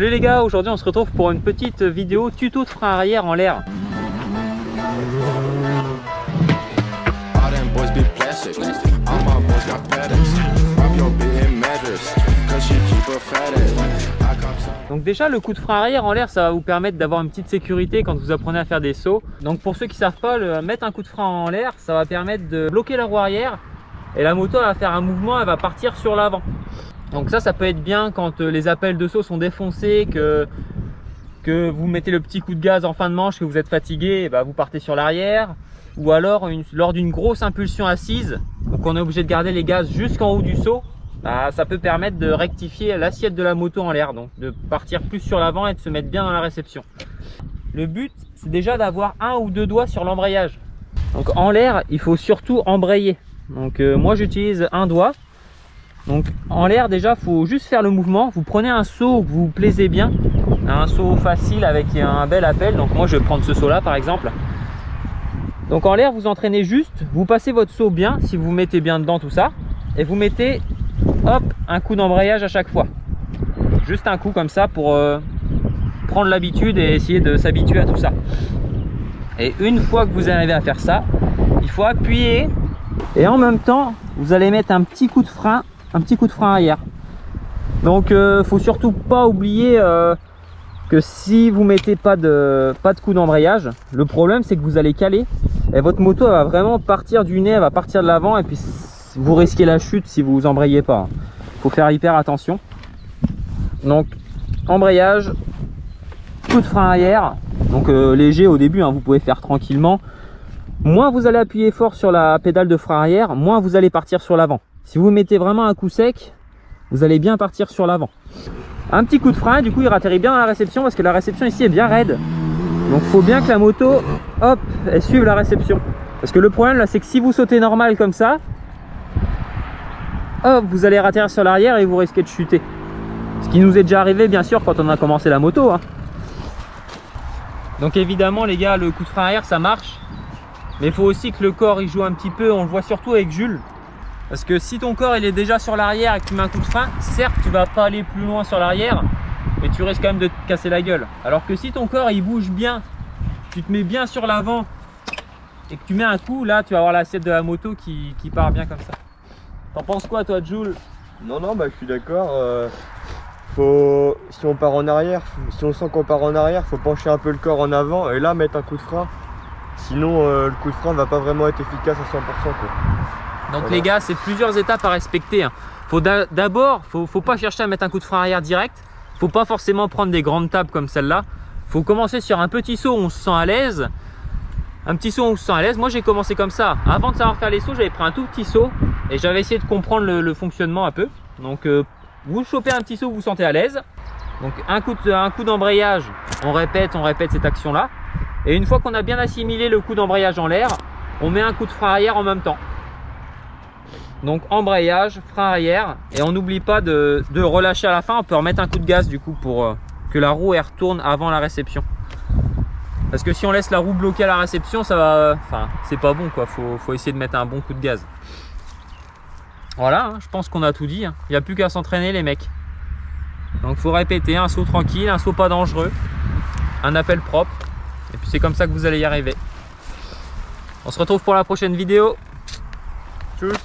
Salut les gars, aujourd'hui on se retrouve pour une petite vidéo tuto de frein arrière en l'air. Donc déjà le coup de frein arrière en l'air, ça va vous permettre d'avoir une petite sécurité quand vous apprenez à faire des sauts. Donc pour ceux qui ne savent pas, mettre un coup de frein en l'air, ça va permettre de bloquer la roue arrière et la moto elle va faire un mouvement, elle va partir sur l'avant. Donc ça peut être bien quand les appels de saut sont défoncés, que vous mettez le petit coup de gaz en fin de manche, que vous êtes fatigué, et bah vous partez sur l'arrière. Ou alors lors d'une grosse impulsion assise, donc on est obligé de garder les gaz jusqu'en haut du saut, bah, ça peut permettre de rectifier l'assiette de la moto en l'air, donc de partir plus sur l'avant et de se mettre bien dans la réception. Le but, c'est déjà d'avoir un ou deux doigts sur l'embrayage. Donc en l'air, il faut surtout embrayer. Donc moi j'utilise un doigt. Donc en l'air déjà, il faut juste faire le mouvement. Vous prenez un saut que vous plaisez bien, un saut facile avec un bel appel. Donc moi je vais prendre ce saut là par exemple. Donc en l'air, vous entraînez juste, vous passez votre saut bien, si vous mettez bien dedans tout ça, et vous mettez hop un coup d'embrayage à chaque fois. Juste un coup comme ça pour prendre l'habitude et essayer de s'habituer à tout ça. Et une fois que vous arrivez à faire ça, il faut appuyer et en même temps vous allez mettre un petit coup de frein arrière. Donc faut surtout pas oublier que si vous mettez pas de coup d'embrayage, le problème c'est que vous allez caler et votre moto elle va vraiment partir du nez, elle va partir de l'avant et puis vous risquez la chute si vous embrayez pas. Faut faire hyper attention. Donc embrayage, coup de frein arrière, donc léger au début, hein, vous pouvez faire tranquillement. Moins vous allez appuyer fort sur la pédale de frein arrière, moins vous allez partir sur l'avant. Si vous mettez vraiment un coup sec, vous allez bien partir sur l'avant. Un petit coup de frein, du coup il atterrit bien dans la réception parce que la réception ici est bien raide. Donc il faut bien que la moto, hop, elle suive la réception. Parce que le problème là, c'est que si vous sautez normal comme ça, hop, vous allez atterrir sur l'arrière et vous risquez de chuter. Ce qui nous est déjà arrivé bien sûr quand on a commencé la moto, hein. Donc évidemment les gars, le coup de frein arrière ça marche. Mais il faut aussi que le corps il joue un petit peu, on le voit surtout avec Jules. Parce que si ton corps il est déjà sur l'arrière et que tu mets un coup de frein, certes tu vas pas aller plus loin sur l'arrière, mais tu risques quand même de te casser la gueule. Alors que si ton corps il bouge bien, tu te mets bien sur l'avant et que tu mets un coup, là tu vas avoir l'assiette de la moto qui part bien comme ça. T'en penses quoi toi Jules? Non, bah je suis d'accord. Si on part en arrière, si on sent qu'on part en arrière, faut pencher un peu le corps en avant et là mettre un coup de frein. Sinon le coup de frein ne va pas vraiment être efficace à 100% quoi. Donc voilà. Les gars, c'est plusieurs étapes à respecter, hein. D'abord, faut pas chercher à mettre un coup de frein arrière direct. Faut pas forcément prendre des grandes tables comme celle-là. Faut commencer sur un petit saut où on se sent à l'aise. Un petit saut où on se sent à l'aise. Moi j'ai commencé comme ça. Avant de savoir faire les sauts, j'avais pris un tout petit saut et j'avais essayé de comprendre le fonctionnement un peu. Donc vous chopez un petit saut où vous vous sentez à l'aise. Donc un coup d'embrayage, on répète cette action-là. Et une fois qu'on a bien assimilé le coup d'embrayage en l'air, on met un coup de frein arrière en même temps. Donc embrayage, frein arrière, et on n'oublie pas de relâcher à la fin. On peut remettre un coup de gaz du coup pour que la roue elle retourne avant la réception. Parce que si on laisse la roue bloquée à la réception, ça va, enfin c'est pas bon quoi. Faut essayer de mettre un bon coup de gaz. Voilà, hein, je pense qu'on a tout dit, hein. Il n'y a plus qu'à s'entraîner les mecs. Donc faut répéter un saut tranquille, un saut pas dangereux, un appel propre, et puis c'est comme ça que vous allez y arriver. On se retrouve pour la prochaine vidéo. Tchuss.